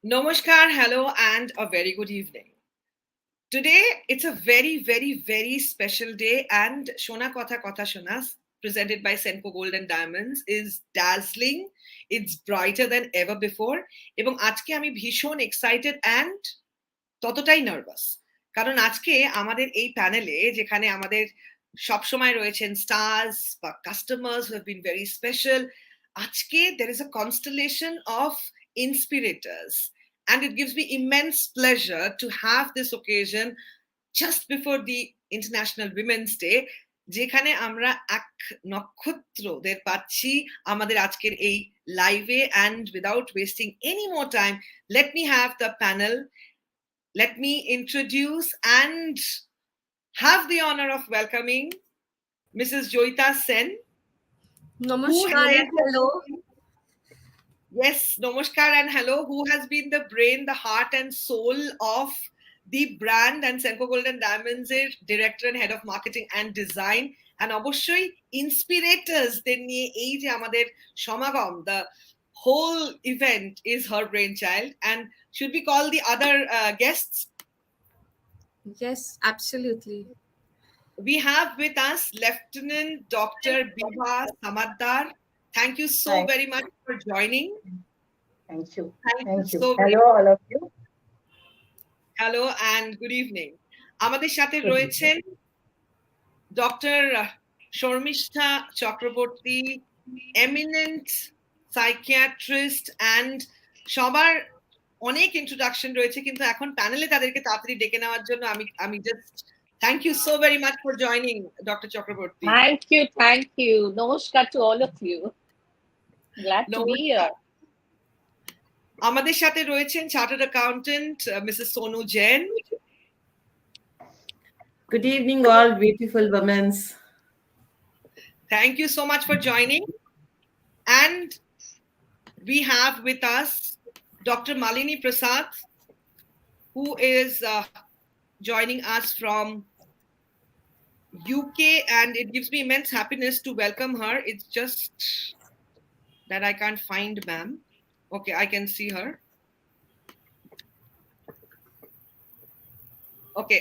Namaskar, hello, and a very good evening. Today, it's a very, very, very special day, and Sona Kotha Kotha Shona, presented by Senco Gold and Diamonds, is dazzling. It's brighter than ever before. এবং আজকে আমি ভীষণ excited and ততটাই nervous কারণ আজকে আমাদের এই প্যানেলে যেখানে আমাদের সবসময় রয়েছেন স্টার্স বা customers who have been very special আজকে there is a constellation of inspirators and it gives me immense pleasure to have this occasion just before the International Women's Day যেখানে আমরা এক নক্ষত্রদের পাচ্ছি আমাদের আজকের এই লাইভে and without wasting any more time let me have the panel. Let me introduce and have the honor of welcoming Mrs. Joita Sen. Namaskar and hello. Yes, namaskar and hello. Who has been the brain, the heart and soul of the brand and Senco Gold and Diamonds director and head of marketing and design. And অবশ্যই Inspirators দের নিয়ে এই যে আমাদের সমাগম, the whole event is her brainchild. And should we call the other guests? Yes, absolutely. We have with us Lieutenant Dr. Biva Samadder. Thank you so very much for joining. Thank you. Thank you. So hello all of you. Hello and good evening. আমাদের সাথে রয়েছেন Dr. Sharmishtha Chakrabarti, eminent psychiatrist and সবার অনেক introduction রয়েছে কিন্তু এখন প্যানেলে তাদেরকে তাড়াতাড়ি ডেকে নেওয়ার জন্য আমি just thank you so very much for joining Dr. Chakrabarti. Thank you. Namaskar to all of you. Glad to be here. আমাদের সাথে রয়েছেন chartered accountant Mrs. Sonu Jain. Good evening all beautiful women. Thank you so much for joining. And we have with us Dr. Malini Prasad, who is joining us from UK, and it gives me immense happiness to welcome her. It's just that I can't find ma'am. Okay, I can see her. Okay,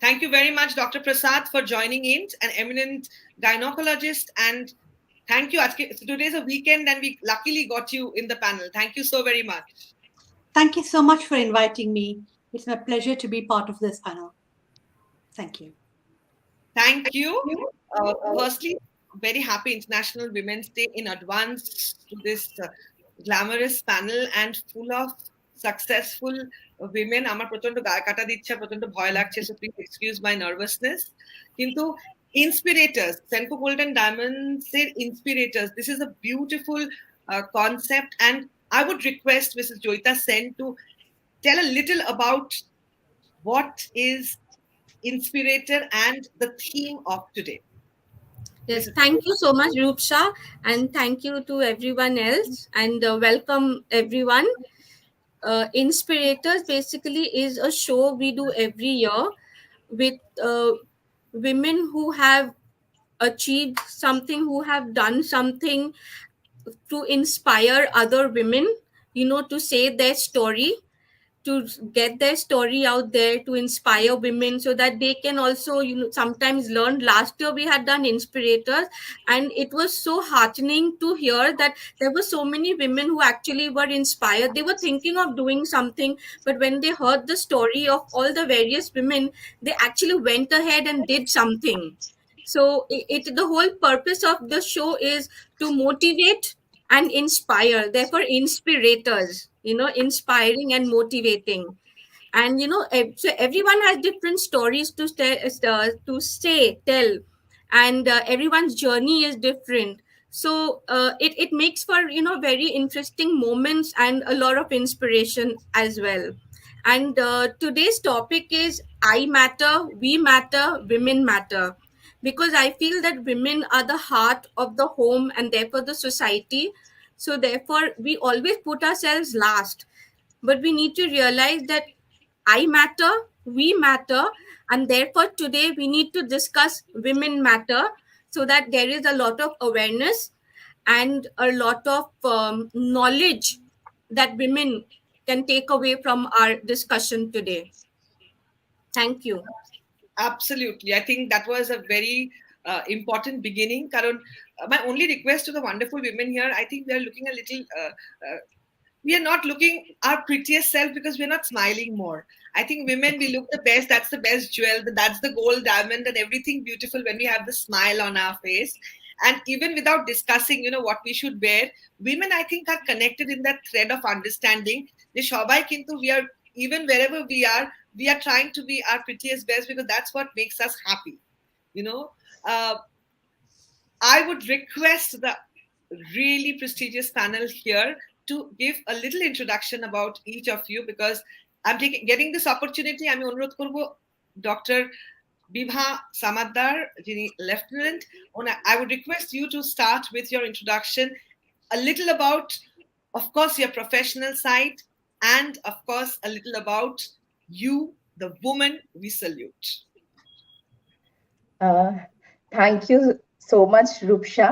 thank you very much, Dr. Prasad, for joining in, an eminent gynecologist, and thank you. Today's a weekend and we luckily got you in the panel. Thank you so very much. Thank you so much for inviting me. It's my pleasure to be part of this panel. Thank you. Thank you. Firstly, very happy International Women's Day in advance to this glamorous panel and full of successful women. আমার প্রচন্ড গায়ে কাটা দিচ্ছে, প্রচন্ড ভয় লাগছে, so please excuse my nervousness. কিন্তু Inspirators, Senco Gold and Diamonds Inspirators, this is a beautiful concept, and I would request Mrs. Joita Sen to tell a little about what is Inspirator and the theme of today. Yes, thank you so much, Roopsha, and thank you to everyone else, and welcome everyone. Inspirators basically is a show we do every year with women who have achieved something, who have done something to inspire other women, to say their story, to get their story out there, to inspire women so that they can also sometimes learn. Last year we had done Inspirators, and it was so heartening to hear that there were so many women who actually were inspired. They were thinking of doing something, but when they heard the story of all the various women, they actually went ahead and did something. So the whole purpose of the show is to motivate and inspire, therefore Inspirators, inspiring and motivating. And so everyone has different stories to tell, and everyone's journey is different. So it makes for very interesting moments and a lot of inspiration as well. And today's topic is I matter, we matter, women matter, because I feel that women are the heart of the home and therefore the society. So therefore we always put ourselves last, but we need to realize that I matter, we matter, and therefore today we need to discuss women matter, so that there is a lot of awareness and a lot of knowledge that women can take away from our discussion today? Thank you. Absolutely. I think that was a very important beginning. Karan, my only request to the wonderful women here, I think we are looking a little, we are not looking our prettiest self because we're not smiling more. I think women, we look the best. That's the best jewel. That's the gold diamond and everything beautiful when we have the smile on our face. And even without discussing, what we should wear, women, I think, are connected in that thread of understanding. The shobai kintu, we are, even wherever we are trying to be our prettiest best because that's what makes us happy. You know, uh, I would request the really prestigious panel here to give a little introduction about each of you because I'm getting this opportunity. I'm অনুরোধ করব Dr. Biva Samadder, Lieutenant. I would request you to start with your introduction, a little about, of course, your professional side, and of course, a little about you, the woman we salute. Thank you so much, Roopsha,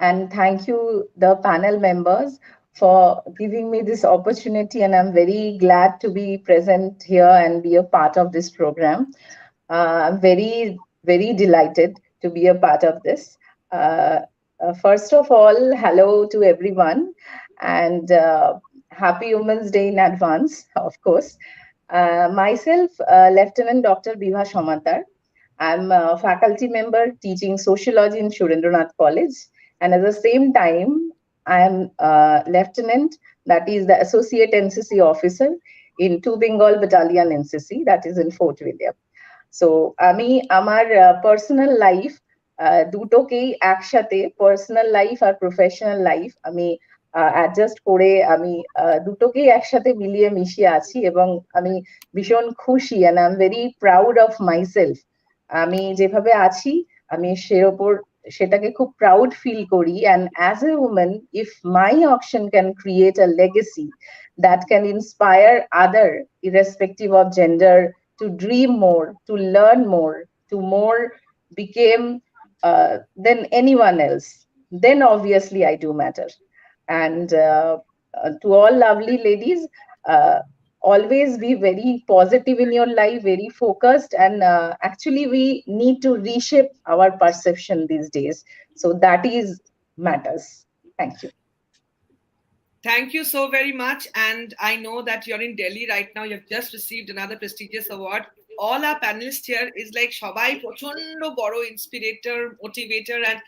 and thank you, the panel members, for giving me this opportunity. And I'm very glad to be present here and be a part of this program. I'm very, very delighted to be a part of this. First of all, hello to everyone, and happy Women's Day in advance, of course. Myself, Lieutenant Dr. Biva Samadder. I'm a faculty member teaching sociology in Surendranath College, and at the same time, I am lieutenant, that is the associate NCC officer in 2 Bengal Battalion NCC, that is in Fort William. So আমি আমার personal life দুটোকেই একসাথে, personal life আর professional life আমি adjust করে আমি দুটোকেই একসাথে মিলিয়ে মিশিয়ে আছি এবং আমি ভীষণ খুশি and I am very proud of myself. আমি যেভাবে আছি আমি সেটাকে খুব প্রাউড ফিল করি, and as a women if my auction can create a legacy that can inspire other irrespective of gender to dream more, to learn more, to more become than anyone else, then obviously I do matter. And to all lovely ladies, always be very positive in your life, very focused, and actually we need to reshape our perception these days. So that is matters. Thank you. Thank you so very much. And I know that you're in Delhi right now. You've just received another prestigious award. All our panelists here is like Shobai Prochondo Boro Inspirator, Motivator. And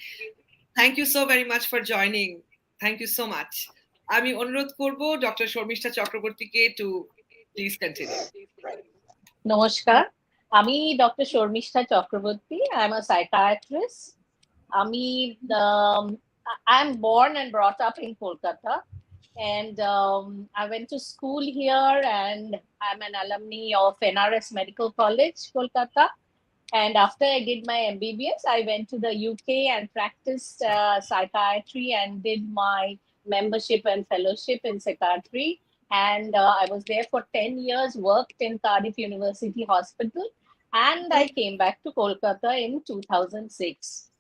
thank you so very much for joining. Thank you so much. আমি অনুরোধ করব doctor Sharmistha চক্রবর্তীকে to please continue. নমস্কার, আমি doctor Sharmistha Chakraborty. I'm a psychiatrist. I'm born and brought up in Kolkata, and I went to school here, and I'm an alumni of NRS Medical College, Kolkata. And after I did my MBBS, I went to the UK and practiced psychiatry and did my membership and fellowship in psychiatry. And I was there for 10 years, worked in Cardiff University Hospital, and I came back to Kolkata in 2006.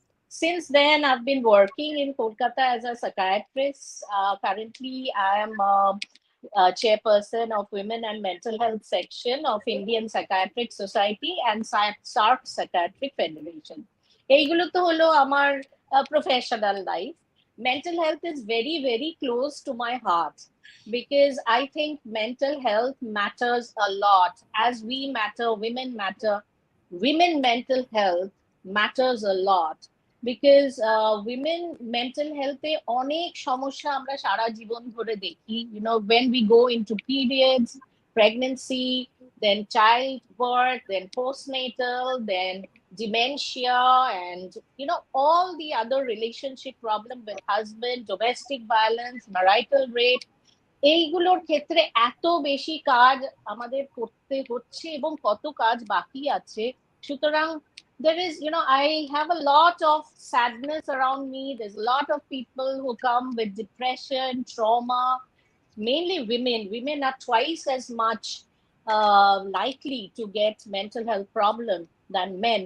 Since then, I've been working in Kolkata as a psychiatrist. Currently, I am a chairperson of Women and Mental Health section of Indian Psychiatric Society and SARC Psychiatric Federation. এইগুলো তো হলো আমার professional life. Mental health is very, very close to my heart because I think mental health matters a lot. As we matter, women matter. Women mental health matters a lot. Because women mental health e onek সমস্যা আমরা সারা জীবন ধরে দেখি, when we go into periods, pregnancy, then childbirth, then postnatal, then dementia, and all the other relationship problem with husband, domestic violence, marital rape, এইগুলোর ক্ষেত্রে এত বেশি কাজ আমাদের করতে হচ্ছে এবং কত কাজ বাকি আছে। সুতরাং there is, I have a lot of sadness around me. There's a lot of people who come with depression, trauma, mainly women. Women are twice as much likely to get mental health problems than men.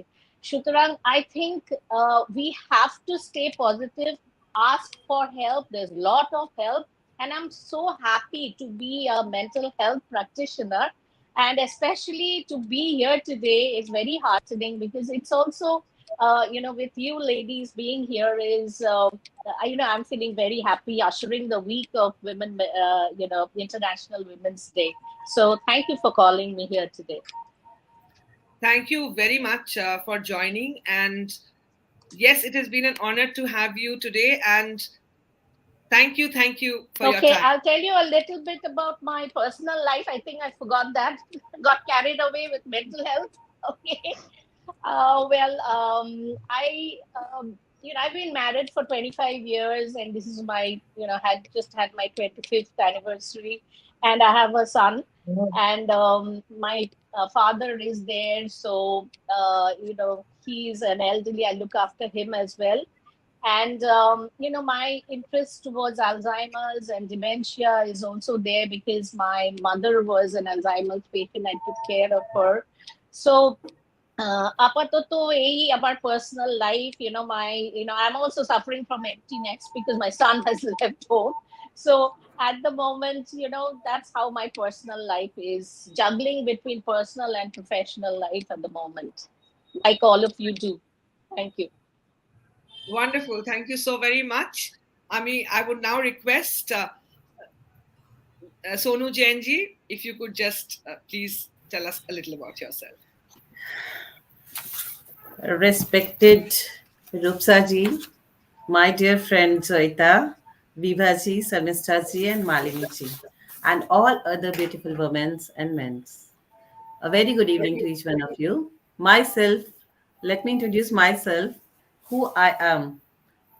Sutarang, I think we have to stay positive, ask for help. There's a lot of help. And I'm so happy to be a mental health practitioner. And especially to be here today is very heartening, because it's also, with you ladies being here is, I'm feeling very happy ushering the week of Women, International Women's Day. So thank you for calling me here today. Thank you very much for joining. And yes, it has been an honor to have you today. And thank you for your Okay, time. I'll tell you a little bit about my personal life. I think I forgot that. Got carried away with mental health. Okay. I've been married for 25 years, and this is my, had just had my 25th anniversary, and I have a son, and my father is there. So, he's an elderly. I look after him as well. And, my interest towards Alzheimer's and dementia is also there, because my mother was an Alzheimer's patient. I took care of her. So, apatot about personal life, I'm also suffering from empty nest because my son has left home. So at the moment, that's how my personal life is, juggling between personal and professional life at the moment, like all of you do. Thank you. Wonderful. Thank you so very much. I would now request Sonu Jainji, if you could just please tell us a little about yourself. Respected Roopsha ji, my dear friend Joita, Biva ji, Sharmishtha ji, and Malini ji, and all other beautiful women and men. A very good evening to each one of you. Myself, let me introduce myself, who I am.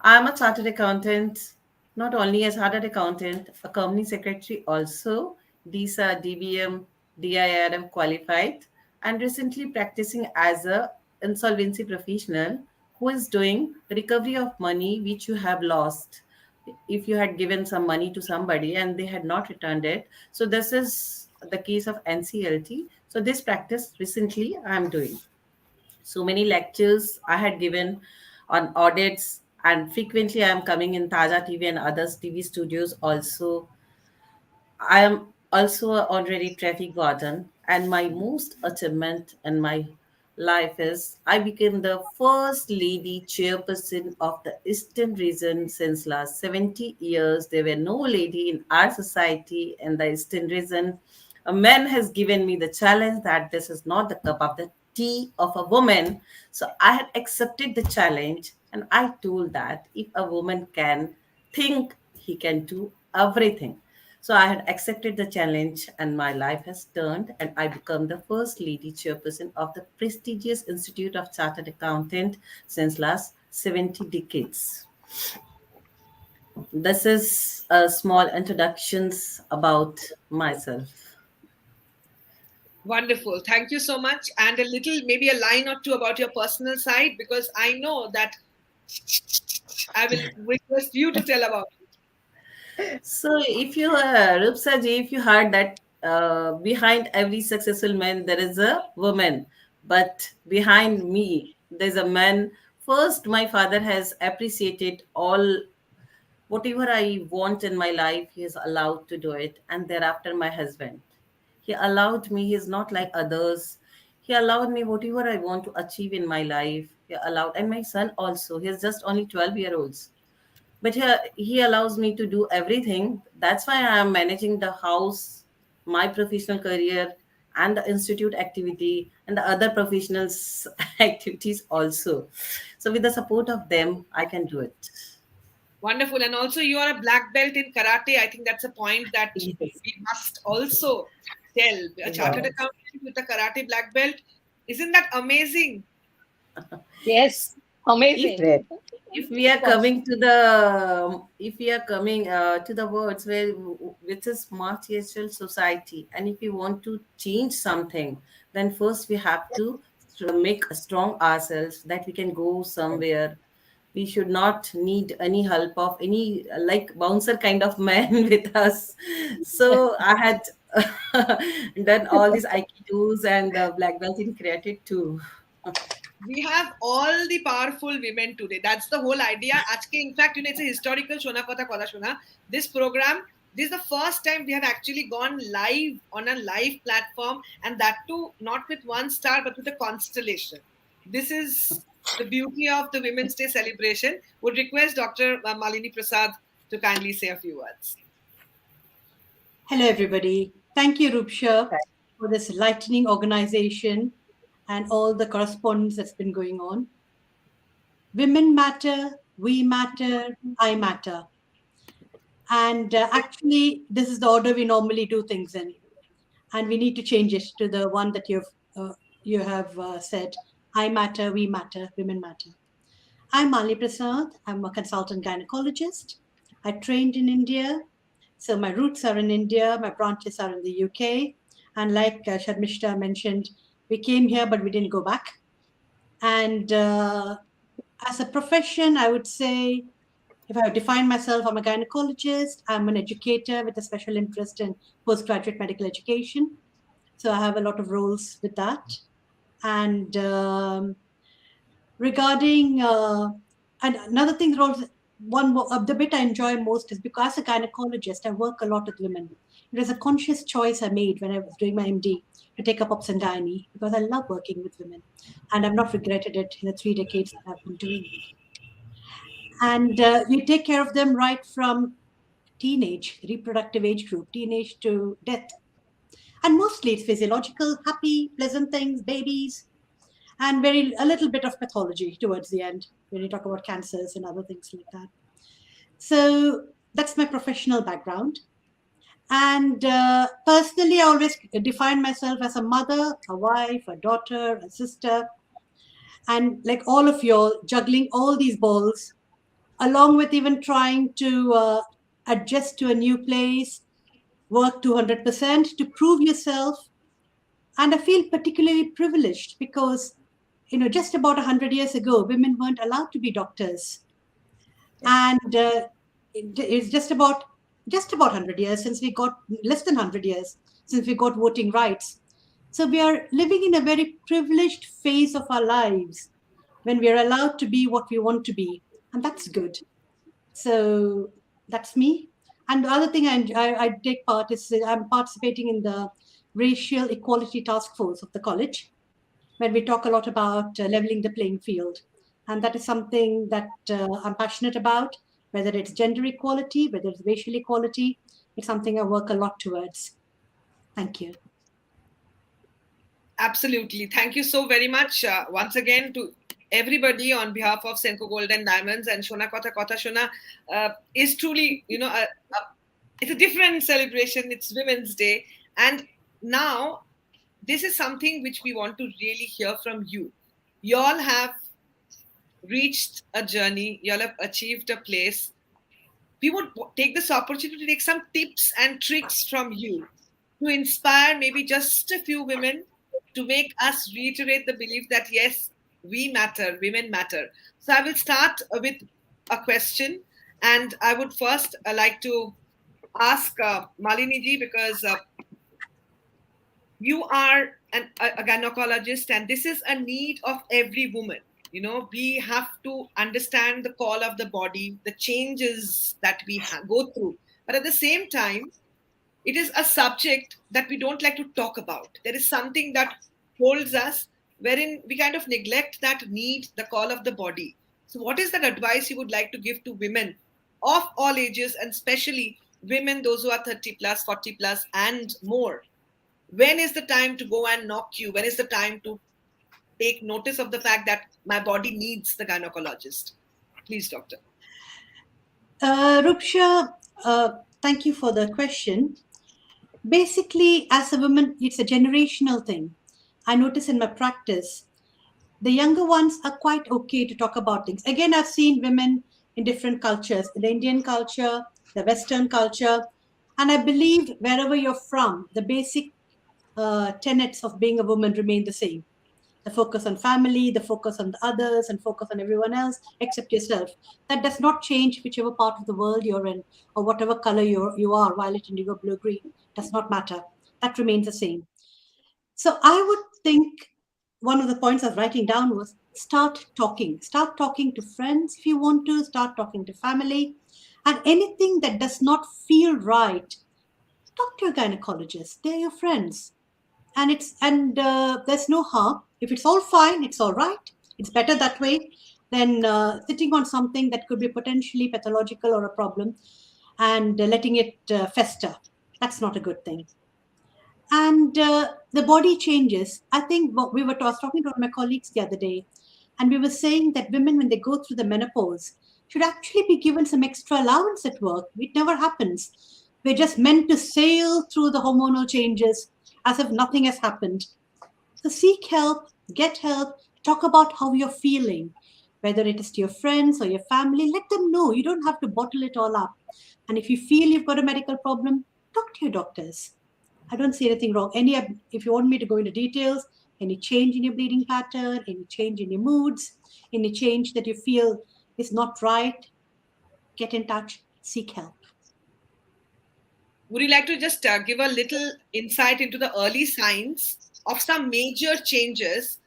I am a chartered accountant, not only a chartered accountant, a company secretary also, DISA, DBM, DIRM qualified, and recently practicing as a insolvency professional who is doing recovery of money which you have lost. If you had given some money to somebody and they had not returned it, so this is the case of NCLT. So this practice recently I am doing. So many lectures I had given on audits, and frequently I am coming in Taja TV and others TV studios also. I am also an honorary traffic warden, and my most achievement in my life is I became the first lady chairperson of the Eastern region since last 70 years. There were no lady in our society in the Eastern region. A man has given me the challenge that this is not the cup of the tea of a woman. So I had accepted the challenge, and I told that if a woman can think, he can do everything. So I had accepted the challenge, and my life has turned, and I become the first lady chairperson of the prestigious Institute of Chartered Accountant since last 70 decades. This is a small introductions about myself. Wonderful. Thank you so much. And a little, maybe a line or two about your personal side, because I know that I will request you to tell about it. So if you, Roopsha ji, if you heard that behind every successful man there is a woman, but behind me there's a man. First, my father has appreciated all whatever I want in my life. He is allowed to do it, and thereafter my husband. He allowed me. He is not like others. He allowed me whatever I want to achieve in my life. He allowed, and my son also. He is just only 12-year-olds, but he allows me to do everything. That's why I am managing the house, my professional career, and the institute activity and the other professionals activities also. So with the support of them I can do it. Wonderful. And also, you are a black belt in karate. I think that's a point that Yes. we must also tell. A chartered Yes. accountant with a karate black belt. Isn't that amazing? Yes, if amazing. Great. if we are Of course. coming to the if we are coming to the words where which is multi-racial society, and if we want to change something, then first we have to make strong ourselves that we can go somewhere. We should not need any help of any like bouncer kind of man with us. So I had done all these aikidos and black belts in created too. We have all the powerful women today. That's the whole idea. In fact, it's a historical Shona Kotha Kotha Shona. This program This is the first time we have actually gone live on a live platform, and that too not with one star but with a constellation. This is the beauty of the Women's Day celebration. Would request Dr. Malini Prasad to kindly say a few words. Hello, everybody. Thank you, Roopsha, for this lightning organization and all the correspondence that's been going on. Women matter, we matter, I matter. And actually, this is the order we normally do things in. And we need to change it to the one that you have said, I matter, we matter, women matter. I'm Malini Prasad. I'm a consultant gynecologist. I trained in India. So my roots are in India. My branches are in the UK. And like Sharmishtha mentioned, we came here, but we didn't go back. And as a profession, I would say, if I define myself, I'm a gynecologist. I'm an educator with a special interest in postgraduate medical education. So I have a lot of roles with that. And regarding, and another thing, the bit I enjoy most is because as a gynecologist, I work a lot with women. It was a conscious choice I made when I was doing my MD to take up obstetrics because I love working with women. And I've not regretted it in the 3 decades that I've been doing it. And you take care of them right from teenage, reproductive age group, teenage to death. And mostly it's physiological, happy, pleasant things, babies, and a little bit of pathology towards the end when you talk about cancers and other things like that. So that's my professional background. And personally, I always define myself as a mother, a wife, a daughter, a sister. And like all of you all, juggling all these balls, along with even trying to adjust to a new place, work 200% to prove yourself. And I feel particularly privileged because, just about 100 years ago, women weren't allowed to be doctors. And it's just about 100 years since we got, less than 100 years since we got voting rights. So we are living in a very privileged phase of our lives when we are allowed to be what we want to be. And that's good. So that's me. And the other thing I take part is I'm participating in the Racial Equality Task Force of the college, where we talk a lot about leveling the playing field. And that is something that I'm passionate about, whether it's gender equality, whether it's racial equality. It's something I work a lot towards. Thank you. Absolutely. Thank you so very much once again to everybody on behalf of Senco Gold and Diamonds and Sona Kotha Kotha Shona. Is truly, it's a different celebration. It's Women's Day. And now this is something which we want to really hear from you. You all have reached a journey. You all have achieved a place. We would take this opportunity to take some tips and tricks from you to inspire maybe just a few women, to make us reiterate the belief that yes, we matter, women matter. So I will start with a question, and I would first like to ask Malini ji, because you are a gynecologist, and this is a need of every woman. We have to understand the call of the body, the changes that we go through. But at the same time, it is a subject that we don't like to talk about. There is something that holds us, wherein we kind of neglect that need, the call of the body. So what is that advice you would like to give to women of all ages, and especially women, those who are 30 plus, 40 plus and more? When is the time to go and knock you? When is the time to take notice of the fact that my body needs the gynecologist? Please, doctor. Roopsha, thank you for the question. Basically, as a woman, it's a generational thing. I notice in my practice, the younger ones are quite okay to talk about things. Again, I've seen women in different cultures, the Indian culture, the Western culture, and I believe wherever you're from, the basic tenets of being a woman remain the same. The focus on family, the focus on the others, and focus on everyone else except yourself. That does not change whichever part of the world you're in, or whatever color you are, violet, indigo, blue, green, does not matter. That remains the same. So I would think one of the points I was writing down was start talking. Start talking to friends if you want to, start talking to family. And anything that does not feel right, talk to your gynecologist. They're your friends. And there's no harm. If it's all fine, it's all right. It's better that way than sitting on something that could be potentially pathological or a problem and letting it fester. That's not a good thing. And the body changes. I think I was talking to one of my colleagues the other day, and we were saying that women, when they go through the menopause, should actually be given some extra allowance at work. It never happens. We're just meant to sail through the hormonal changes as if nothing has happened. So seek help, get help, talk about how you're feeling, whether it is to your friends or your family. Let them know. You don't have to bottle it all up. And if you feel you've got a medical problem, talk to your doctors. I don't see anything wrong. If you want me to go into details, any change in your bleeding pattern, any change in your moods, any change that you feel is not right, get in touch, seek help. Would you like to just give a little insight into the early signs of some major changes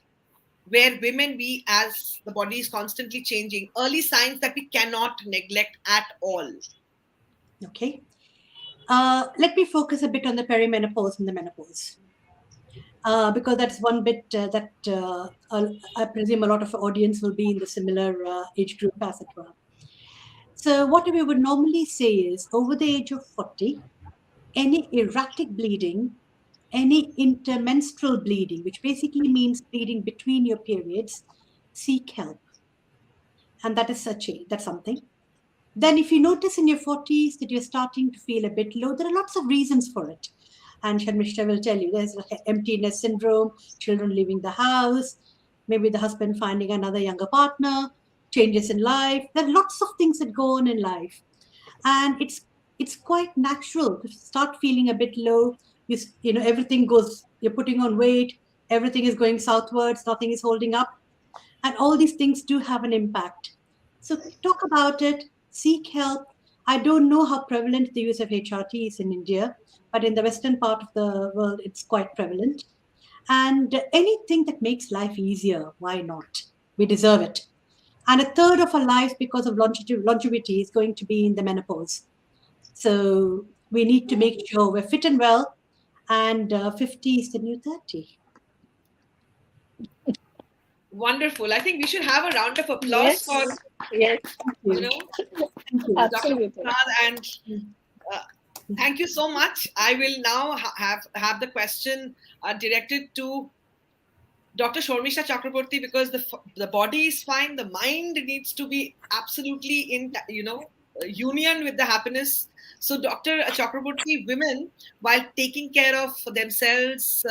where women, as the body is constantly changing, early signs that we cannot neglect at all? Okay. Let me focus a bit on the perimenopause and the menopause. Because that's one bit that I presume a lot of audience will be in the similar age group as it were. So what we would normally say is, over the age of 40, any erratic bleeding, any intermenstrual bleeding, which basically means bleeding between your periods, seek help. And that's something. Then if you notice in your 40s that you're starting to feel a bit low, there are lots of reasons for it. And Sharmishtha will tell you, there's emptiness syndrome, children leaving the house, maybe the husband finding another younger partner, changes in life. There are lots of things that go on in life. And it's quite natural to start feeling a bit low. You know, everything goes, you're putting on weight, everything is going southwards, nothing is holding up. And all these things do have an impact. So talk about it, seek help. I don't know how prevalent the use of HRT is in India, but in the western part of the world, it's quite prevalent. And anything that makes life easier, why not? We deserve it. And a third of our lives, because of longevity, is going to be in the menopause. So we need to make sure we're fit and well, and 50 is the new 30. Wonderful. I think we should have a round of applause for Yes. you know Dr. Absolutely. Prasad, and thank you so much. I will now have the question directed to Dr. Sharmishtha Chakrabarti, because the body is fine, the mind needs to be absolutely in union with the happiness. So Dr. Chakrabarti, women, while taking care of themselves,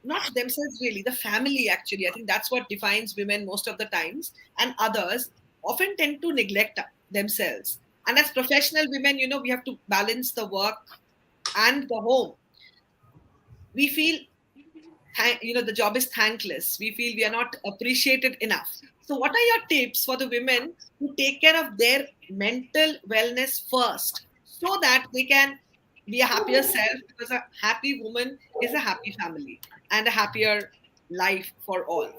not themselves really, the family actually, I think that's what defines women most of the times, and others often tend to neglect themselves. And as professional women, we have to balance the work and the home. We feel the job is thankless. We feel we are not appreciated enough. So what are your tips for the women who take care of their mental wellness first, so that they can be a happier self? Because a happy woman is a happy family and a happier life for all.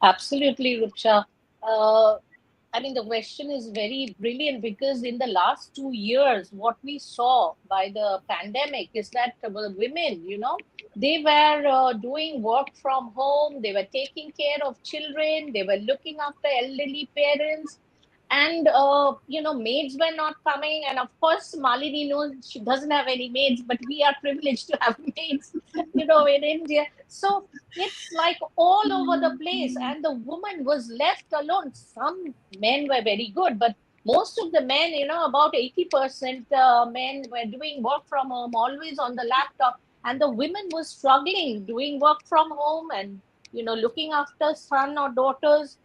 Absolutely, Roopsha. I mean, the question is very brilliant, because in the last 2 years, what we saw by the pandemic is that women, they were doing work from home, they were taking care of children, they were looking after elderly parents, and maids were not coming. And of course, Malini knows she doesn't have any maids, but we are privileged to have maids, in India. So it's like all over the place, and the woman was left alone. Some men were very good, but most of the men, about 80% men were doing work from home, always on the laptop, and the women was struggling doing work from home and looking after son or daughters,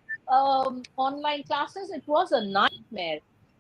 online classes. It was a nightmare.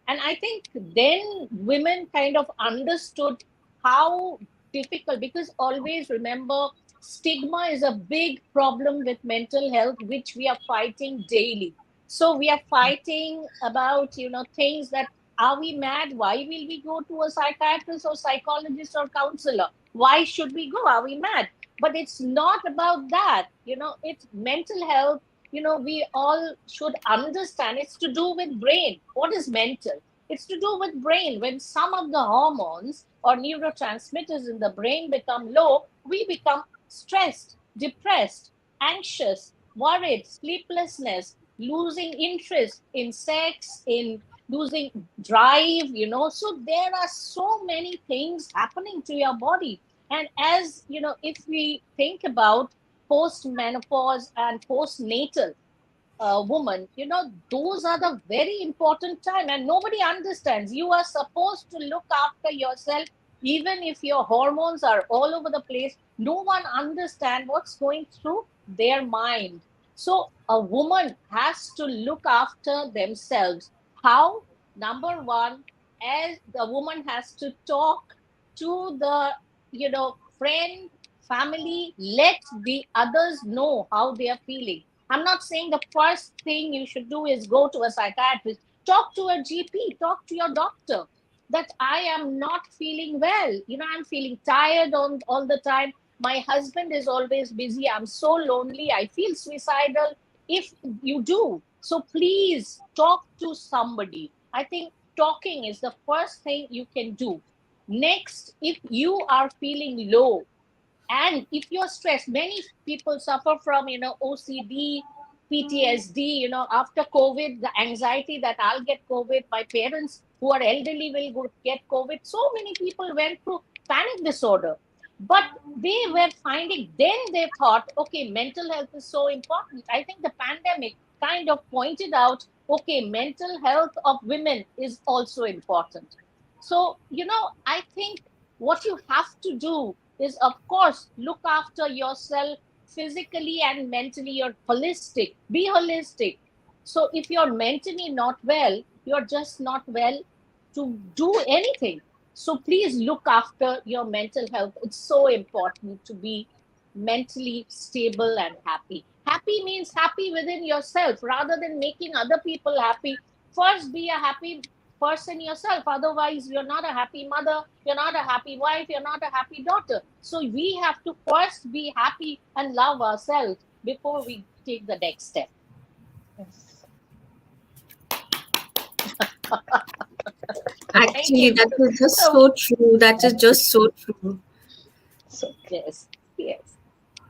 And I think then women kind of understood how difficult, because always remember, stigma is a big problem with mental health, which we are fighting daily. So we are fighting about, things that, are we mad? Why will we go to a psychiatrist or psychologist or counselor? Why should we go? Are we mad? But it's not about that. It's mental health. We all should understand it's to do with brain. What is mental? It's to do with brain. When some of the hormones or neurotransmitters in the brain become low, we become stressed, depressed, anxious, worried, sleeplessness, losing interest in sex, in losing drive, So there are so many things happening to your body. And as if we think about post-menopause and postnatal woman, those are the very important time, and nobody understands. You are supposed to look after yourself, even if your hormones are all over the place. No one understands what's going through their mind. So a woman has to look after themselves. How? Number one, as the woman has to talk to the friend, family, let the others know how they are feeling. I'm not saying the first thing you should do is go to a psychiatrist. Talk to a GP, talk to your doctor that I am not feeling well. I'm feeling tired all the time. My husband is always busy. I'm so lonely. I feel suicidal. If you do, so please talk to somebody. I think talking is the first thing you can do. Next, if you are feeling low, and if you're stressed, many people suffer from OCD, PTSD, after COVID, the anxiety that I'll get COVID, my parents who are elderly will get COVID. So many people went through panic disorder, but they were finding, then they thought, okay, mental health is so important. I think the pandemic kind of pointed out, okay, mental health of women is also important. So I think what you have to do is, of course, look after yourself physically and mentally. You're holistic. Be holistic. So if you're mentally not well, you're just not well to do anything. So please look after your mental health. It's so important to be mentally stable and happy. Happy means happy within yourself rather than making other people happy. First, be a happy person yourself. Otherwise, you're not a happy mother, you're not a happy wife, you're not a happy daughter. So we have to first be happy and love ourselves before we take the next step. Yes. Actually, that is just so true. That is just so true. So Yes.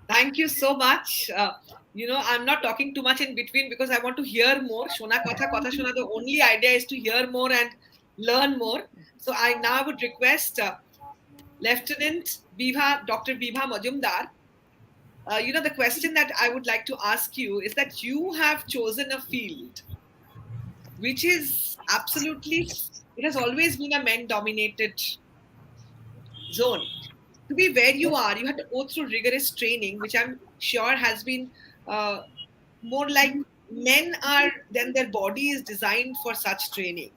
Thank you so much. I'm not talking too much in between because I want to hear more. Sona Kotha Kotha Shona, the only idea is to hear more and learn more. So I now would request Lieutenant Biva, Dr. Biva Majumdar. The question that I would like to ask you is that you have chosen a field which is absolutely, it has always been a men-dominated zone. To be where you are, you had to go through rigorous training, which I'm sure has been more like men are, then their body is designed for such training.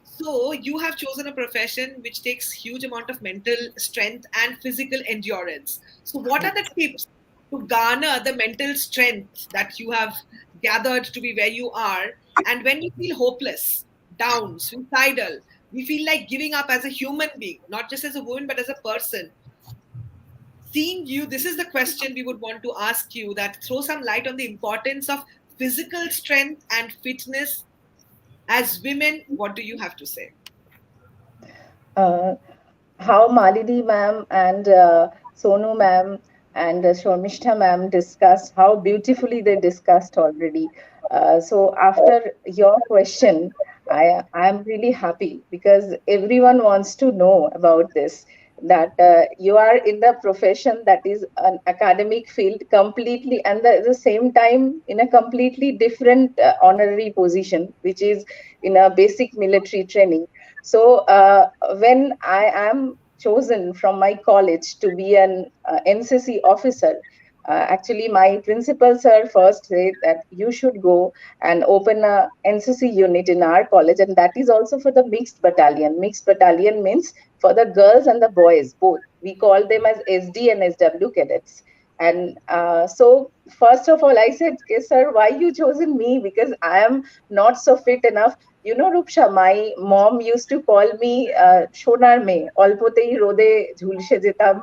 So you have chosen a profession which takes huge amount of mental strength and physical endurance. So what are the tips to garner the mental strength that you have gathered to be where you are? And when you feel hopeless, down, suicidal, we feel like giving up as a human being, not just as a woman, but as a person. Seeing you, this is the question we would want to ask you, that throw some light on the importance of physical strength and fitness as women. What do you have to say? How Malini ma'am and Sonu ma'am and Sharmishtha ma'am discussed, how beautifully they discussed already. So after your question, I'm really happy because everyone wants to know about this, that you are in the profession that is an academic field completely, and at the same time in a completely different honorary position, which is in a basic military training. So when I am chosen from my college to be an NCC officer, actually my principal sir first said that you should go and open a NCC unit in our college, and that is also for the mixed battalion. Mixed battalion means for the girls and the boys both. We call them as SD and SW cadets. And so first of all, I said, okay, sir, why you chosen me? Because I am not so fit enough. Roopsha, my mom used to call me Shonar me. Olpotei rode ঝুলসে যেতাম,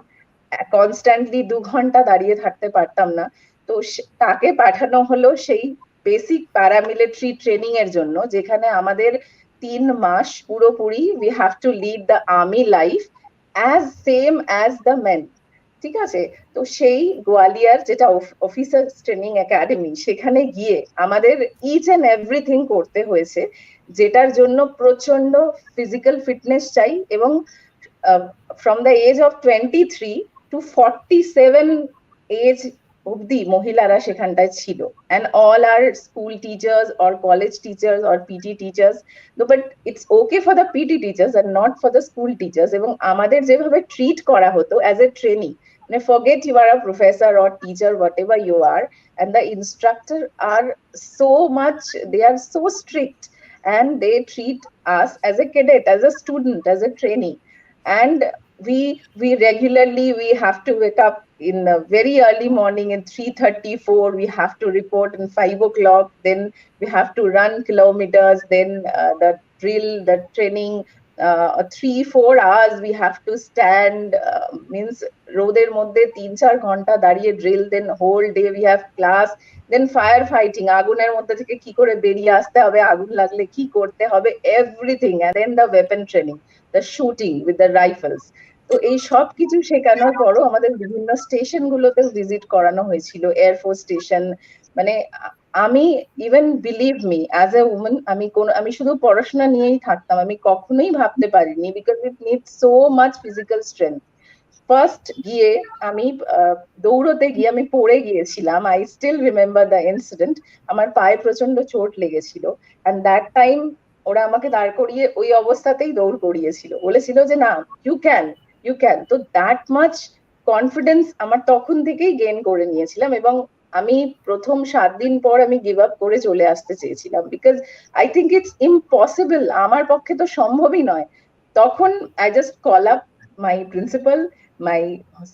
constantly 2 ঘন্টা দাঁড়িয়ে থাকতে পারতাম না। তো তাকে পাঠানো হলো সেই বেসিক প্যারামিলিটারি ট্রেনিং এর জন্য, যেখানে আমাদের 3 মাস পুরোপুরি we have to lead the army life as same as the men. ঠিক আছে, তো সেই গোয়ালিয়ার যেটা অফিসার্স ট্রেনিং একাডেমি, সেখানে গিয়ে আমাদের ইচ এন্ড এভরিথিং করতে হয়েছে, যেটার জন্য প্রচন্ড ফিজিক্যাল ফিটনেস চাই। এবং from the age of 23 to 47 age অব্দি মহিলারা সেখানটায় ছিল, and all our school teachers or college teachers or PT teachers. No, but it's okay for the PT teachers and not for the school teachers. এবং আমাদের যেভাবে treat করা হতো as a trainee, মানে forget you are a professor or teacher, whatever you are, and the instructor are so much, they are so strict, and they treat us as a cadet, as a student, as a trainee. And we regularly, we have to wake up in a very early morning in 3:34, we have to report in 5 o'clock, then we have to run kilometers, then the drill, the training, 3-4 hours we have to stand, means রোদের মধ্যে 3-4 ঘন্টা দাঁড়িয়ে drill, then whole day we have class, then fire fighting, আগুনের মধ্যে থেকে কি করে বেরিয়ে আসতে হবে, আগুন লাগলে কি করতে হবে, everything, and then the weapon training, the shooting with the rifles. তো এই সব কিছু শেখানোর পরও আমাদের বিভিন্ন স্টেশন গুলোতে ভিজিট করানো হয়েছিল, এয়ারফোর্স স্টেশন। মানে আমি even believe me as a women, আমি শুধু পড়াশোনা নিয়েই থাকতাম, আমি কখনোই ভাবতে পারিনি, because it need so much physical strength. First গিয়ে আমি দৌড়তে গিয়ে আমি পড়ে গিয়েছিলাম, I still remember the incident. আমার পায়ে প্রচন্ড চোট লেগেছিল, অ্যান্ড দ্যাট টাইম ওরা আমাকে দাঁড় করিয়ে ওই অবস্থাতেই দৌড় করিয়েছিল, বলেছিল যে না, ইউ ক্যান, ইউ ক্যান। তো দ্যাট মাচ কনফিডেন্স আমার তখন থেকেই গেইন করে নিয়েছিলাম, এবং আমি প্রথম 7 দিন পর আমি গিভ আপ করে চলে আসতে চেয়েছিলাম, because I think it's impossible, আমার পক্ষে তো সম্ভবই নয়। তখন I just call up my principal, my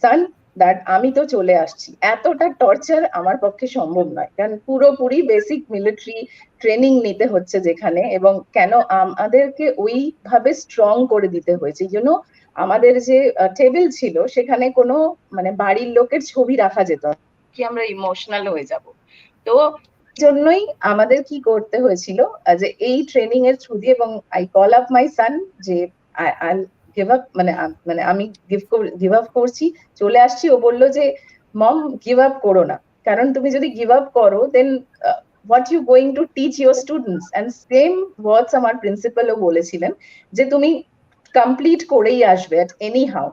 son, that আমি তো চলে আসছি, এতটা টর্চার আমার পক্ষে সম্ভব নয়, কারণ পুরোপুরি বেসিক মিলিটারি ট্রেনিং নিতে হচ্ছে যেখানে, এবং কেন আমাদেরকে ওইভাবে স্ট্রং করে দিতে হয়েছে। ইউনো, আমাদের যে টেবিল ছিল সেখানে কোনো মানে বাড়ির লোকের ছবি রাখা যেত কি, আমরা ইমোশনাল হয়ে যাব। তো জন্যই আমাদের কি করতে হয়েছিল, যে এই ট্রেনিং এর থ্রু দিয়ে, এবং আই কল আপ মাই সান যে আই গিভ আপ, মানে আমি গিভ আপ করছি, চলে আসছি। ও বললো যে মম, গিভ আপ করো না, কারণ তুমি যদি গিভ আপ করো দেন what you going to teach your students? And same words আমার প্রিন্সিপালও বলেছিলেন যে তুমি কমপ্লিট করেই আসবে at anyhow.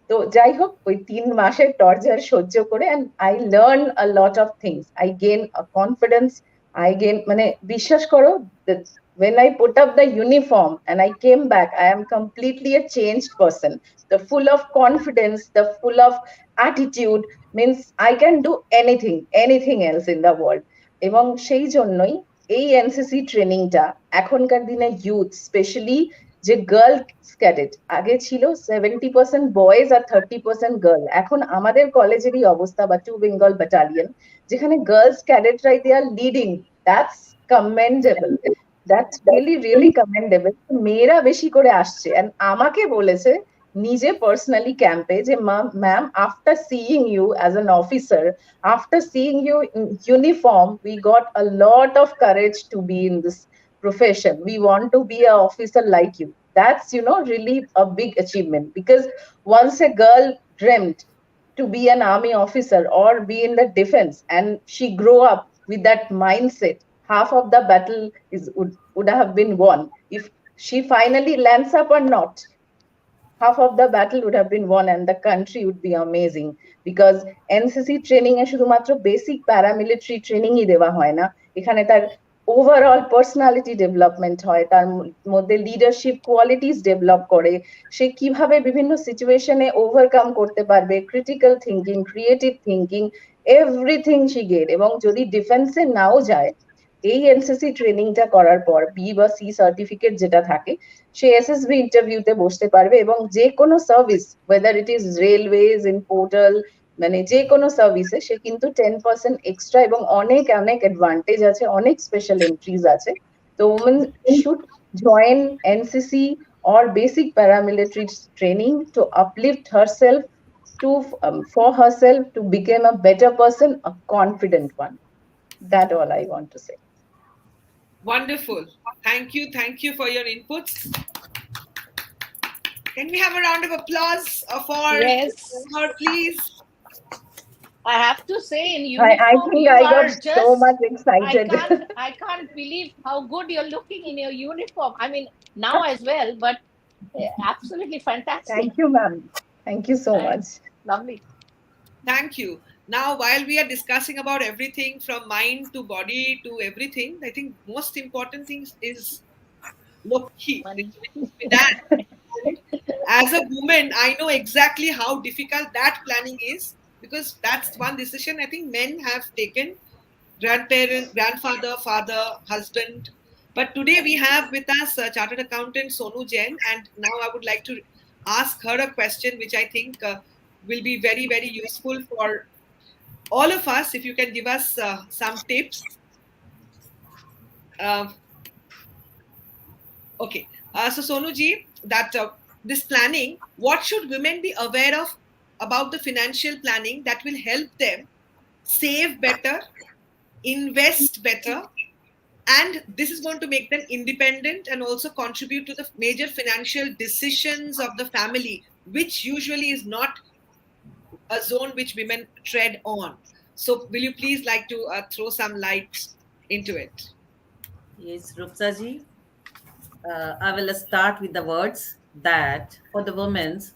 তো যাই হোক, ওই 3 মাসের টর্চার সহ্য করে, and I learn a lot of things, I gain a confidence, I gain, মানে বিশ্বাস করো, when I put up the uniform and I came back, I am completely a changed person, the full of confidence, the full of attitude, means I can do anything else in the world. এবং সেই জন্যই এই NCC ট্রেনিংটা এখনকার দিনে youth, specially যে girl cadet, আগে ছিল 70% বয়েজ আর 30% গার্ল, এখন আমাদের কলেজেরই অবস্থা, বা 2 বেঙ্গল ব্যাটালিয়ন, যেখানে গার্লস ক্যাডেটরাই they are leading, that's commendable, that's really commendable. মেয়েরা বেশি করে আসছে, এন্ড আমাকে বলেছে নিজে পার্সোনালি ক্যাম্পে যে ma'am, after seeing you as an officer, after seeing you in uniform, we got a lot of courage to be in this profession, we want to be an officer like you. That's, you know, really a big achievement, because once a girl dreamt to be an army officer or be in the defense, and she grew up with that mindset, half of the battle would have been won. If she finally lands up or not, half of the battle would have been won, and the country would be amazing. Because NCC training এ শুধুমাত্র basic paramilitary ট্রেনিংই দেওয়া হয় না, এখানে তার overall personality development হয়, তার মধ্যে leadership qualities develop করে, সে কিভাবে বিভিন্ন সিচুয়েশনে ওভারকাম করতে পারবে, critical thinking, creative thinking, everything she get. এবং যদি ডিফেন্সে নাও যায়, এই এনসিসি ট্রেনিংটা করার পর বি বা সি সার্টিফিকেট যেটা থাকে, সে এসএসবি ইন্টারভিউতে বসতে পারবে, এবং যে কোনো service, weather it is railways, in portal, মানে যে কোনো সার্ভিসে সে কিন্তু 10% এক্সট্রা, এবং অনেক অনেক অ্যাডভান্টেজ আছে, অনেক স্পেশাল এন্ট্রিজ আছে। তো women should join NCC or basic paramilitary training to uplift herself, to for herself to become a better person, a confident one. That all I want to say. Wonderful. Thank you. Thank you for your inputs. Can we have a round of applause for Yes. her, please? I have to say, in I uniform, think you I got are so just. much excited. I can't believe how good you're looking in your uniform. I mean, now as well, but absolutely fantastic. Thank you, ma'am. Thank you so much. Thanks. Lovely. Thank you. Now, while we are discussing about everything from mind to body to everything, I think most important thing is Lokhi. Money. And as a woman, I know exactly how difficult that planning is because that's one decision I think men have taken, grandparent, grandfather, father, husband. But today we have with us Chartered Accountant Sonu Jain, and now I would like to ask her a question which I think will be very, very useful for all of us. If you can give us some tips. Uh, okay. So Sonu ji, that this planning, what should women be aware of about the financial planning that will help them save better, invest better, and this is going to make them independent and also contribute to the major financial decisions of the family, which usually is not a zone which women tread on. So will you please like to throw some light into it? Yes, Roopsha ji. I will start with the words that for the women's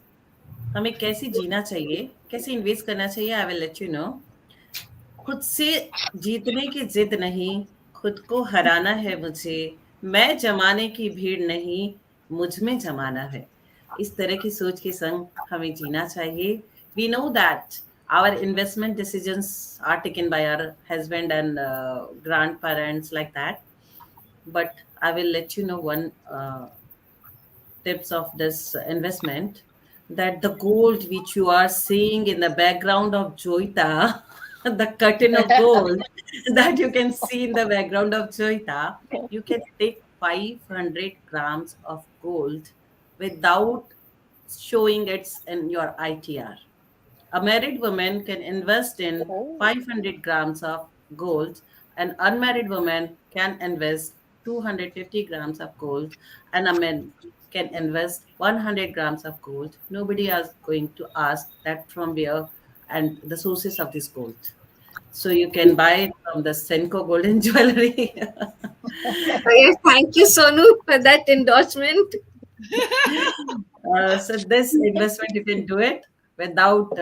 हमें कैसे जीना चाहिए, कैसे invest करना चाहिए. I will let you know. खुद से जीतने की जिद नहीं, खुद को हराना है मुझे, मैं जमाने की भीड़ नहीं, मुझ में जमाना है. इस तरह की सोच के संग हमें जीना चाहिए. We know that our investment decisions are taken by our husband and grandparents like that, but I will let you know one tips of this investment, that the gold which you are seeing in the background of Joita, the curtain of gold that you can see in the background of Joita, you can take 500 grams of gold without showing it's in your ITR. A married woman can invest in Oh. 500 grams of gold. An unmarried woman can invest 250 grams of gold, and a man can invest 100 grams of gold. Nobody is going to ask that from where and the sources of this gold. So you can buy it from the Senco Golden Jewelry. Yes, thank you, Sonu, for that endorsement. So this investment you can do it without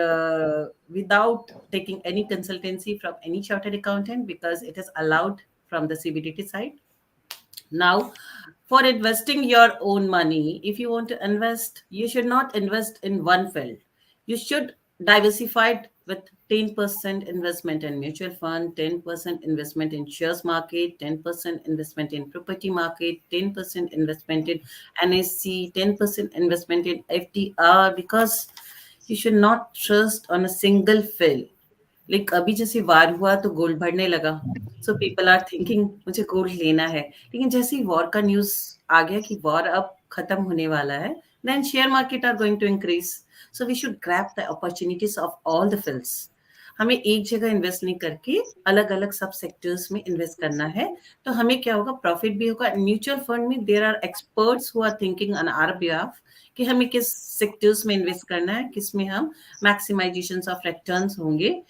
taking any consultancy from any chartered accountant, because it is allowed from the CBDT side. Now, for investing your own money, if you want to invest, you should not invest in one field. You should diversify it with 10% investment in mutual fund, 10% investment in shares market, 10% investment in property market, 10% investment in NSC, 10% investment in FDR, because you should not trust on a single field. Like अभी जैसे वार हुआ तो gold बढ़ने लगा, so people are thinking मुझे gold लेना है. लेकिन जैसे ही वॉर का न्यूज आ गया कि वॉर अब खत्म होने वाला है, then share market are going to increase. So we should grab the opportunities of all the fields. हमें एक जगह इन्वेस्ट नहीं करके अलग अलग सब सेक्टर्स में इन्वेस्ट करना है. तो हमें क्या होगा, प्रॉफिट भी होगा. म्यूचुअल फंड में there are experts who are thinking on our behalf कि हमें किस सेक्टर्स में इन्वेस्ट करना है, किस में हम मैक्सिमाइजेशन ऑफ रिटर्न्स होंगे.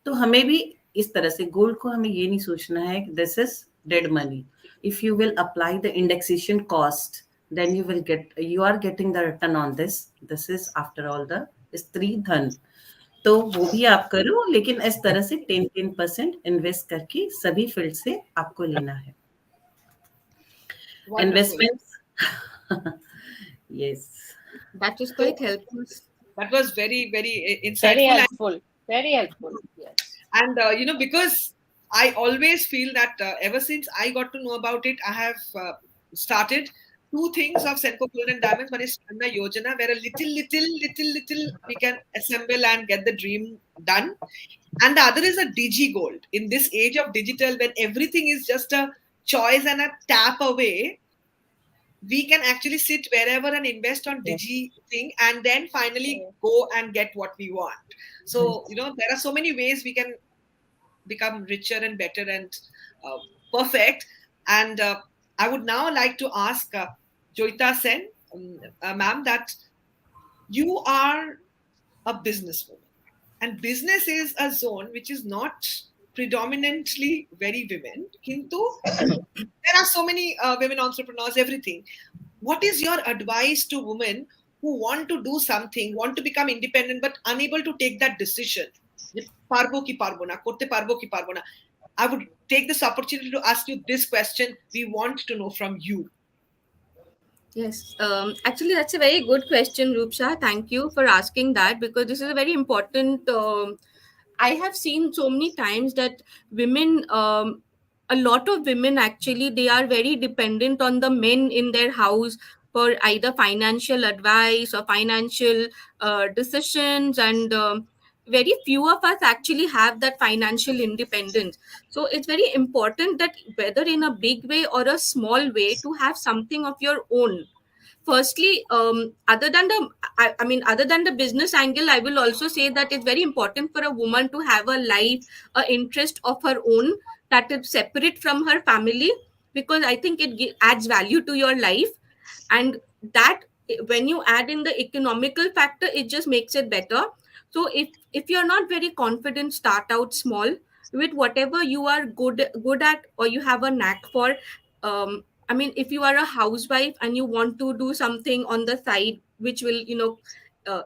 तो हमें भी इस तरह से गोल्ड को हमें ये नहीं सोचना है कि this is dead money. If you will apply the indexation cost, then you are getting the return on this is after all the स्त्री धन. तो वो भी आप करो, लेकिन इस तरह से 10% इन्वेस्ट करके सभी फील्ड से आपको लेना है investments. Yes, That was quite helpful. That was very, very insightful. Very helpful. Very helpful. Yes. And because I always feel that ever since I got to know about it, I have started two things of Senco Gold and Diamonds. One is Chandna Yojana, where a little we can assemble and get the dream done. And the other is a Digi Gold. In this age of digital, when everything is just a choice and a tap away, we can actually sit wherever and invest on Digi thing, and then finally go and get what we want. So, there are so many ways we can become richer and better and perfect. And I would now like to ask Joita Sen, ma'am, that you are a businesswoman, and business is a zone which is not predominantly very women. Kintu, there are so many women entrepreneurs, everything. What is your advice to women who want to do something, want to become independent, but unable to take that decision? Parbo ki parbo na, korte parbo ki parbo na. I would take this opportunity to ask you this question. We want to know from you. Yes, actually, that's a very good question, Roopsha. Thank you for asking that, because this is a very important. I have seen so many times that women, a lot of women actually, they are very dependent on the men in their house for either financial advice or financial decisions, and very few of us actually have that financial independence. So it's very important that whether in a big way or a small way, to have something of your own. Firstly, other than the business angle, I will also say that it's very important for a woman to have a life, a interest of her own, that is separate from her family, because I think it adds value to your life. And that, when you add in the economical factor, it just makes it better. So if you're not very confident, start out small with whatever you are good at, or you have a knack for. If you are a housewife and you want to do something on the side which will,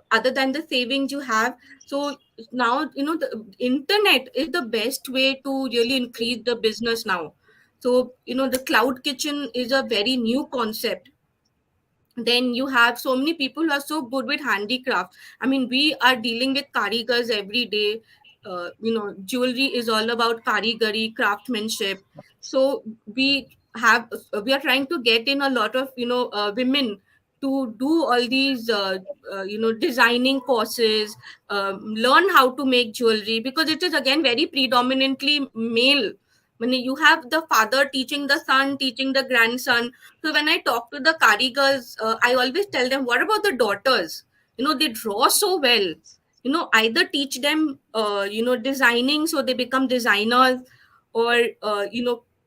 other than the savings you have, so now, the internet is the best way to really increase the business now. So, the cloud kitchen is a very new concept. Then you have so many people who are so good with handicraft. I mean, we are dealing with karigars every day. Jewelry is all about karigari, craftsmanship. So we are trying to get in a lot of women to do all these designing courses, learn how to make jewelry, because it is again very predominantly male. When you have the father teaching the son, teaching the grandson. So when I talk to the karigars, I always tell them, what about the daughters? They draw so well. Either teach them, designing, so they become designers, or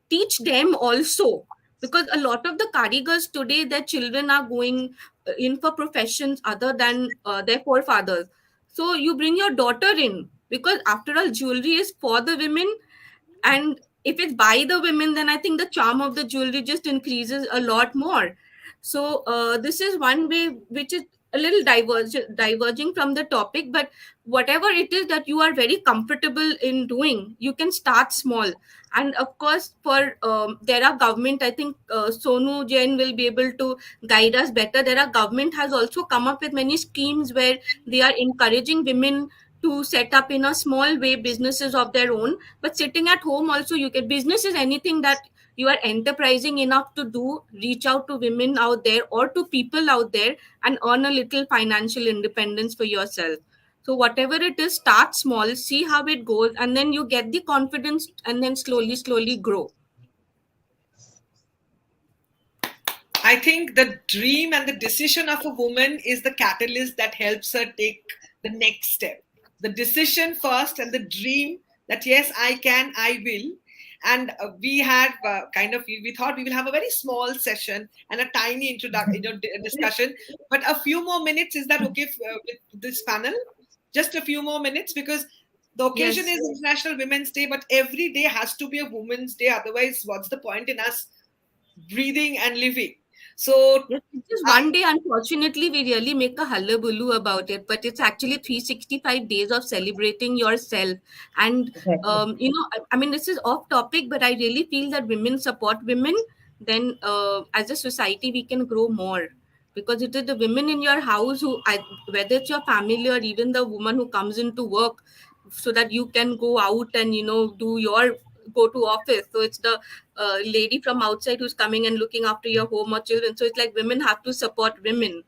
teach them also, because a lot of the karigars today, their children are going in for professions other than their forefathers. So you bring your daughter in, because after all, jewelry is for the women, and if it's by the women, then I think the charm of the jewelry just increases a lot more. So this is one way which is a little diverging from the topic, but whatever it is that you are very comfortable in doing, you can start small. And of course, for there are government, I think Sonu Jain will be able to guide us better. There are government has also come up with many schemes where they are encouraging women to set up in a small way businesses of their own. But sitting at home also, you can, business is anything that you are enterprising enough to do, reach out to women out there or to people out there, and earn a little financial independence for yourself. So whatever it is, start small, see how it goes, and then you get the confidence, and then slowly grow. I think the dream and the decision of a woman is the catalyst that helps her take the next step. The decision first and the dream that, yes, I can, I will. And we had we thought we will have a very small session and a tiny discussion. But a few more minutes, is that okay with this panel? Just a few more minutes, because the occasion Yes. is International Women's Day, but every day has to be a Women's Day. Otherwise, what's the point in us breathing and living? So Yes, it's just one day, unfortunately, we really make a hullabaloo about it, but it's actually 365 days of celebrating yourself. And, Exactly. this is off topic, but I really feel that women support women, then as a society, we can grow more. Because it is the women in your house who, whether it's your family or even the woman who comes into work, so that you can go out and, do your go to office. So it's the lady from outside who's coming and looking after your home or children. So it's like women have to support women.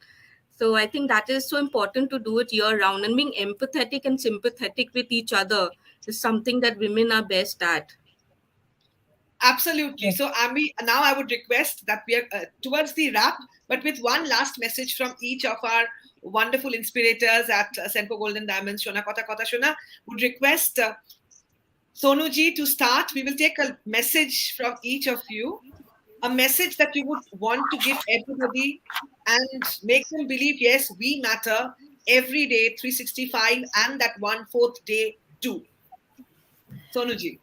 So I think that is so important to do it year round, and being empathetic and sympathetic with each other is something that women are best at. absolutely. Yes. So, Ami, now I would request that we are towards the wrap, but with one last message from each of our wonderful inspirators at Senco Golden Diamonds, Sona Kotha Kotha Shona, would request Sonu ji to start. We will take a message from each of you. a message that you would want to give everybody and make them believe, yes, we matter every day, 365, and that 1/4 day too. Sonuji.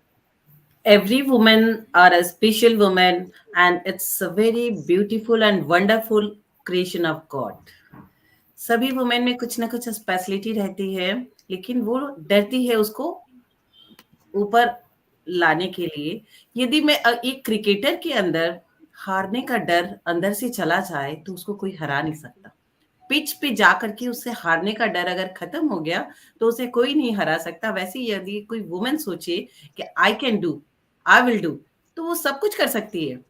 Every woman are a special woman, and it's a very beautiful and wonderful creation of God. सभी women में कुछ ना कुछ speciality रहती है, लेकिन वो डरती है उसको ऊपर लाने के लिए। यदि मैं एक क्रिकेटर के अंदर हारने का डर अंदर से चला जाए तो उसको कोई हरा नहीं सकता। पिच पे जाकर के उससे हारने का डर अगर खत्म हो गया तो उसे कोई नहीं हरा सकता। वैसे ही यदि कोई वुमेन सोचे कि I can do, I will do, तो वो सब कुछ कर सकती है।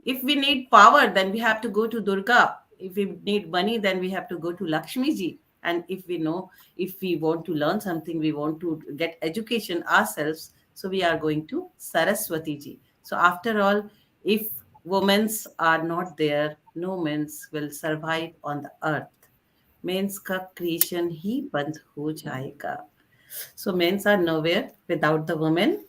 If we need power, then we have to go to Durga. If we need money, then we have to go to Lakshmi ji. And if we know, if we want to learn something, we want to get education ourselves, so we are going to Saraswati ji. So after all, if women are not there, no men will survive on the earth. Men's का creation ही बंद हो जाएगा. So men's are nowhere without the women.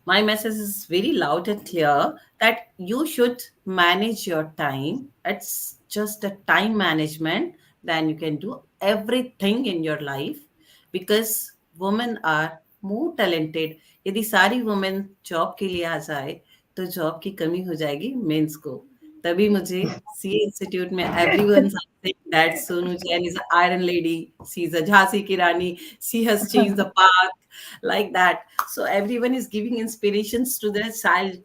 My message is very loud and clear that you should manage your time. It's just a time management. Then you can do everything in your life because women are more talented. यदि सारी women job के लिए आ जाए तो job की कमी हो जाएगी men's को. तभी मुझे CA Institute में everyone saying that Sonu Jain is an iron lady. She's a Jhansi ki Rani. She has changed the path like that. So everyone is giving inspirations to their child.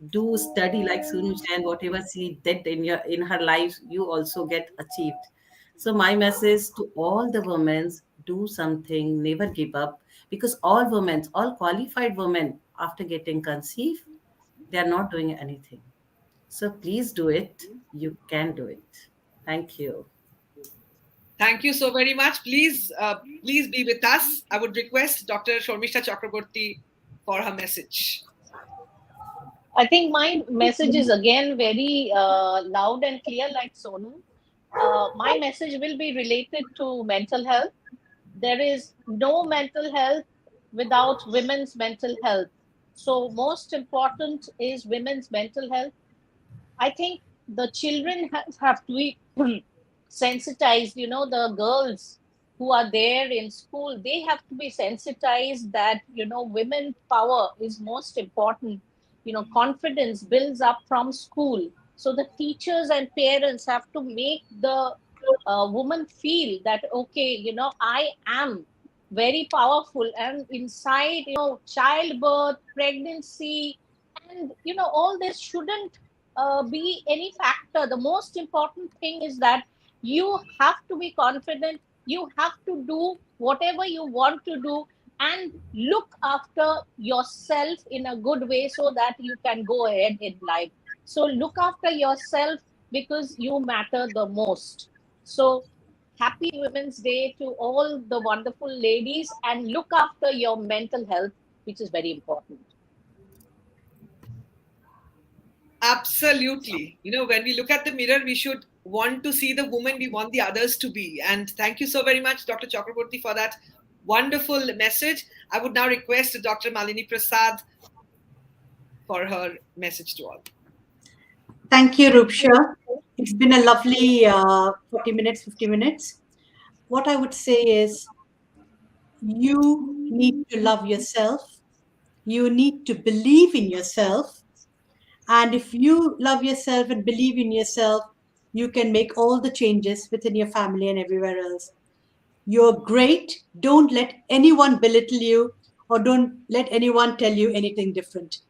Do study like Sonu Jain. Whatever she did in her life, you also get achieved. So my message to all the women: do something, never give up, because all women, all qualified women, after getting conceived, they are not doing anything. So please do it. You can do it. Thank you. Thank you so very much. Please be with us. I would request Dr. Sharmishtha Chakrabarti for her message. I think my message is again very loud and clear, like Sonu. My message will be related to mental health. There is no mental health without women's mental health. So, most important is women's mental health. I think the children have to be sensitized. You know, the girls who are there in school, they have to be sensitized that, you know, women power is most important. You know, confidence builds up from school. So the teachers and parents have to make the woman feel that, okay, you know, I am very powerful, and inside, you know, childbirth, pregnancy, and you know, all this shouldn't be any factor. The most important thing is that you have to be confident, you have to do whatever you want to do, and look after yourself in a good way so that you can go ahead in life. So look after yourself because you matter the most. So happy Women's Day to all the wonderful ladies, and look after your mental health, which is very important. Absolutely. You know, when we look at the mirror, we should want to see the woman we want the others to be. And thank you so very much, Dr. Chakrabarti, for that wonderful message. I would now request Dr. Malini Prasad for her message to all. Thank you, Roopsha. It's been a lovely 40 minutes, 50 minutes. What I would say is you need to love yourself. You need to believe in yourself. And if you love yourself and believe in yourself, you can make all the changes within your family and everywhere else. You're great. Don't let anyone belittle you, or don't let anyone tell you anything different.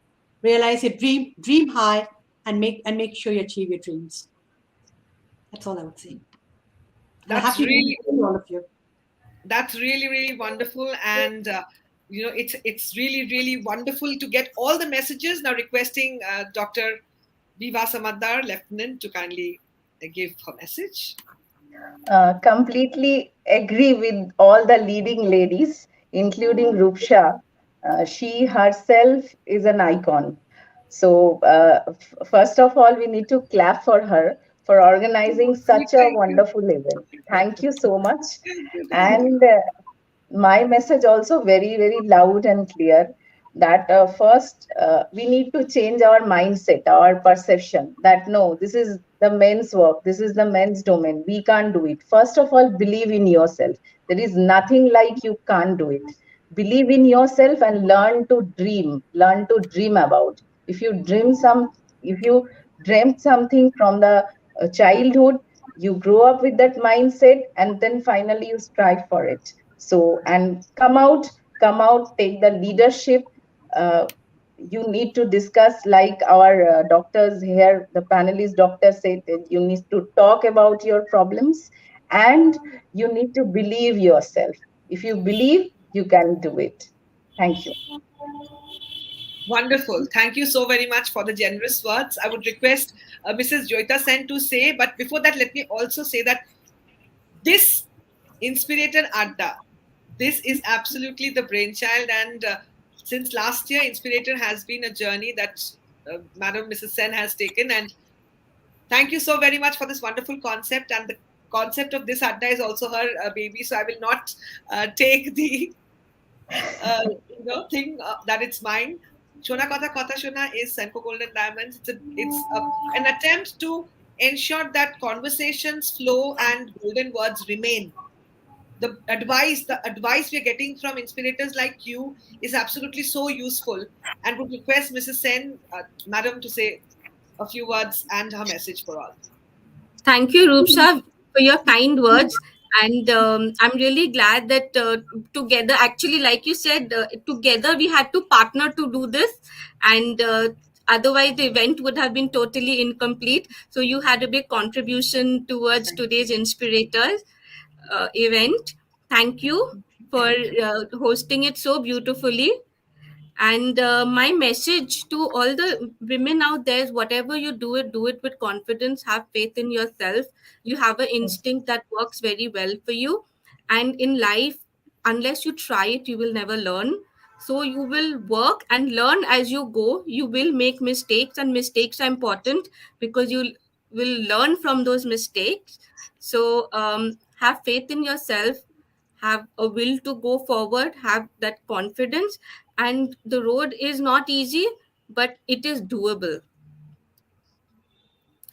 Realize your dream high, and make sure you achieve your dreams. That's all I would say. That's really all of you. That's really, really wonderful. And you know, it's really, really wonderful to get all the messages. Now requesting Dr. Biva Samadder, Lieutenant, to kindly give her message. Completely agree with all the leading ladies, including Roopsha. She herself is an icon. So first of all, we need to clap for her for organizing such a wonderful event. Thank you so much. And my message also very, very loud and clear. that first we need to change our mindset, our perception, that no, this is the men's work, this is the men's domain, we can't do it. First of all, believe in yourself. There is nothing like you can't do it. Believe in yourself and learn to dream about. If you if you dreamt something from the childhood, you grow up with that mindset, and then finally you strive for it. So, and come out, take the leadership. uh, you need to discuss, like our doctors here, the panelist doctors said, that you need to talk about your problems, and you need to believe yourself. If you believe, you can do it. Thank you. Wonderful. Thank you so very much for the generous words. I would request Mrs. Joita Sen to say, but before that, let me also say that this Inspirator Adda, this is absolutely the brainchild. And since last year, Inspirator has been a journey that Madam Mrs. Sen has taken. And thank you so very much for this wonderful concept. And the concept of this Adda is also her baby. So I will not take the thing that it's mine. Sona Kotha Kotha Shona is Senco Golden Diamonds. An attempt to ensure that conversations flow and golden words remain. The advice we're getting from inspirators like you is absolutely so useful, and would request Mrs. Sen, Madam, to say a few words and her message for all. Thank you, Roopsha, for your kind words. And I'm really glad that together, actually, like you said, together we had to partner to do this. And otherwise, the event would have been totally incomplete. So you had a big contribution towards today's Inspirators event. Thank you for hosting it so beautifully. And my message to all the women out there is, whatever you do it with confidence. Have faith in yourself. You have an instinct that works very well for you. And in life, unless you try it, you will never learn. So you will work and learn as you go. You will make mistakes, and mistakes are important because you will learn from those mistakes. So have faith in yourself, have a will to go forward, have that confidence. And the road is not easy, but it is doable.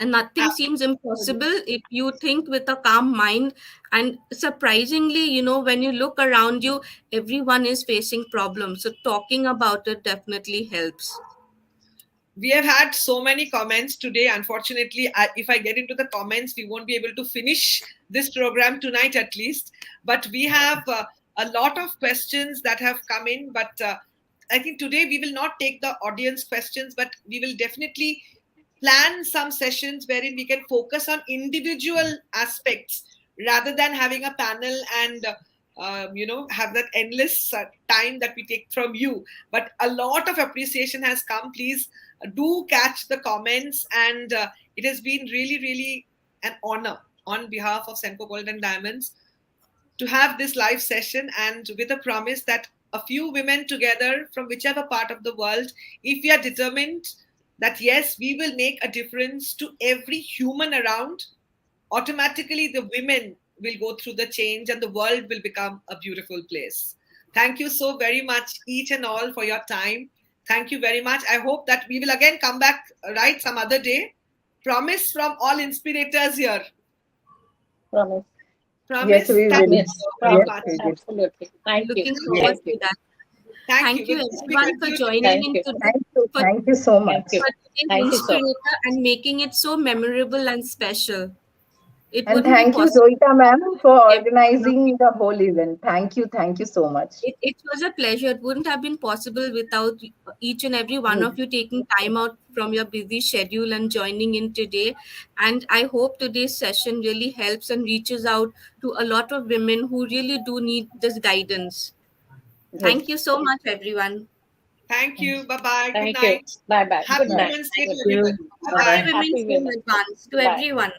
And nothing seems impossible if you think with a calm mind. And surprisingly, when you look around you, everyone is facing problems. So talking about it definitely helps. We have had so many comments today. Unfortunately, if I get into the comments, we won't be able to finish this program tonight at least. But we have a lot of questions that have come in. But I think today we will not take the audience questions, but we will definitely plan some sessions wherein we can focus on individual aspects rather than having a panel and have that endless time that we take from you. But a lot of appreciation has come. Please do catch the comments, and it has been really, really an honor on behalf of Senco Golden Diamonds to have this live session, and with a promise that a few women together from whichever part of the world, if we are determined that yes, we will make a difference to every human around, automatically the women will go through the change and the world will become a beautiful place. Thank you so very much, each and all, for your time. Thank you very much. I hope that we will again come back, right, some other day. Promise from all inspirators here. Promise. Yes, we Thank will. you so very Yes, much. we will. Absolutely. Thank you. Looking forward to that. Thank you everyone for joining in today. Thank you so much. Thank you. For today's Thank you so much. Inspirator and making it so memorable and special. It And wouldn't be thank you, possible. Zoita ma'am, for organizing the whole event. Thank you so much. It was a pleasure. It wouldn't have been possible without each and every one of you taking time out from your busy schedule and joining in today. And I hope today's session really helps and reaches out to a lot of women who really do need this guidance. Thank you so much, everyone. Thank you. Bye-bye. Good Thank you. night. Bye-bye. Happy Good night. Women's Day to you. everybody. Happy Bye-bye. Women's Day in advance to Bye. everyone.